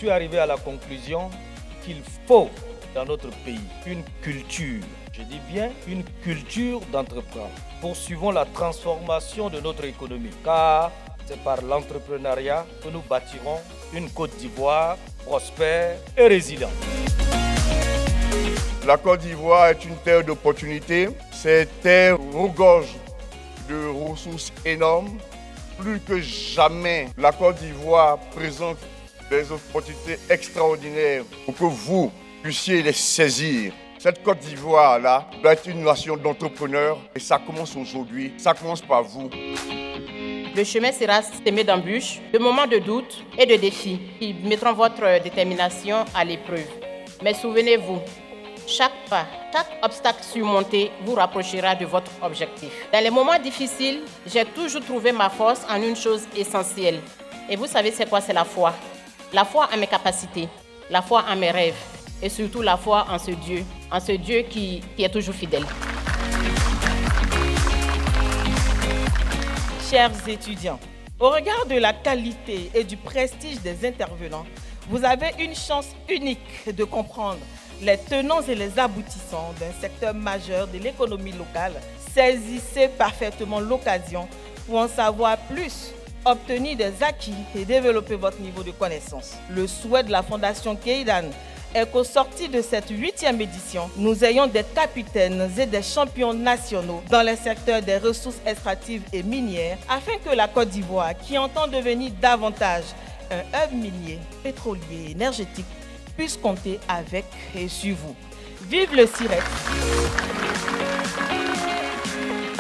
suis arrivé à la conclusion qu'il faut dans notre pays une culture, je dis bien une culture d'entreprendre. Poursuivons la transformation de notre économie, car c'est par l'entrepreneuriat que nous bâtirons une Côte d'Ivoire prospère et résiliente. La Côte d'Ivoire est une terre d'opportunités. Cette terre regorge de ressources énormes. Plus que jamais, la Côte d'Ivoire présente des opportunités extraordinaires pour que vous puissiez les saisir. Cette Côte d'Ivoire-là doit être une nation d'entrepreneurs et ça commence aujourd'hui, ça commence par vous. Le chemin sera semé d'embûches, de moments de doute et de défis qui mettront votre détermination à l'épreuve. Mais souvenez-vous, chaque pas, chaque obstacle surmonté vous rapprochera de votre objectif. Dans les moments difficiles, j'ai toujours trouvé ma force en une chose essentielle. Et vous savez c'est quoi? C'est la foi. La foi en mes capacités, la foi en mes rêves et surtout la foi en ce Dieu qui est toujours fidèle. Chers étudiants, au regard de la qualité et du prestige des intervenants, vous avez une chance unique de comprendre les tenants et les aboutissants d'un secteur majeur de l'économie locale. Saisissez parfaitement l'occasion pour en savoir plus, obtenir des acquis et développer votre niveau de connaissance. Le souhait de la Fondation Keidan est qu'au sortir de cette 8e édition, nous ayons des capitaines et des champions nationaux dans les secteurs des ressources extractives et minières, afin que la Côte d'Ivoire, qui entend devenir davantage un hub minier, pétrolier et énergétique, puisse compter avec et sur vous. Vive le CIREX!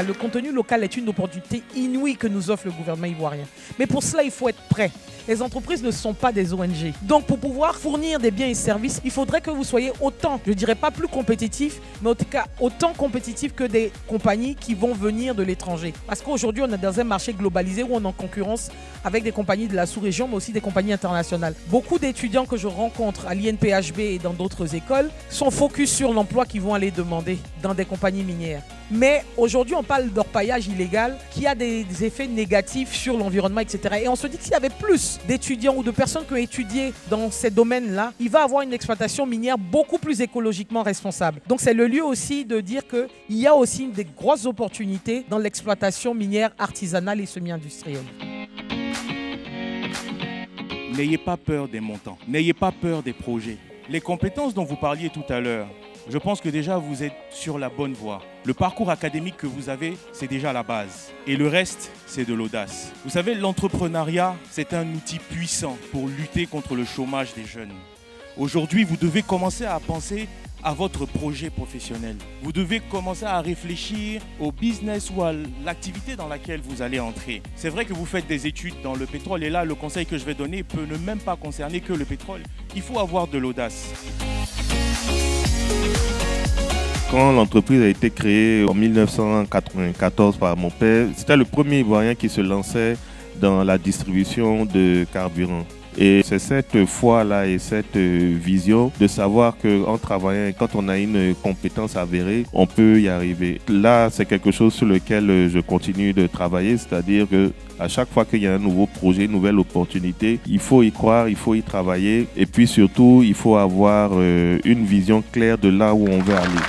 Le contenu local est une opportunité inouïe que nous offre le gouvernement ivoirien. Mais pour cela, il faut être prêt. Les entreprises ne sont pas des ONG. Donc pour pouvoir fournir des biens et services, il faudrait que vous soyez autant, je ne dirais pas plus compétitifs, mais en tout cas autant compétitifs que des compagnies qui vont venir de l'étranger. Parce qu'aujourd'hui, on est dans un marché globalisé où on est en concurrence avec des compagnies de la sous-région, mais aussi des compagnies internationales. Beaucoup d'étudiants que je rencontre à l'INPHB et dans d'autres écoles sont focus sur l'emploi qu'ils vont aller demander dans des compagnies minières. Mais aujourd'hui, on parle d'orpaillage illégal qui a des effets négatifs sur l'environnement, etc. Et on se dit que s'il y avait plus d'étudiants ou de personnes qui ont étudié dans ces domaines-là, il va avoir une exploitation minière beaucoup plus écologiquement responsable. Donc c'est le lieu aussi de dire qu'il y a aussi des grosses opportunités dans l'exploitation minière artisanale et semi-industrielle. N'ayez pas peur des montants, n'ayez pas peur des projets. Les compétences dont vous parliez tout à l'heure, je pense que déjà vous êtes sur la bonne voie. Le parcours académique que vous avez, c'est déjà la base. Et le reste, c'est de l'audace. Vous savez, l'entrepreneuriat, c'est un outil puissant pour lutter contre le chômage des jeunes. Aujourd'hui, vous devez commencer à penser à votre projet professionnel. Vous devez commencer à réfléchir au business ou à l'activité dans laquelle vous allez entrer. C'est vrai que vous faites des études dans le pétrole et là, le conseil que je vais donner peut ne même pas concerner que le pétrole. Il faut avoir de l'audace. Quand l'entreprise a été créée en 1994 par mon père, c'était le premier Ivoirien qui se lançait dans la distribution de carburant. Et c'est cette foi-là et cette vision de savoir qu'en travaillant, quand on a une compétence avérée, on peut y arriver. Là, c'est quelque chose sur lequel je continue de travailler, c'est-à-dire qu'à chaque fois qu'il y a un nouveau projet, une nouvelle opportunité, il faut y croire, il faut y travailler et puis surtout, il faut avoir une vision claire de là où on veut aller.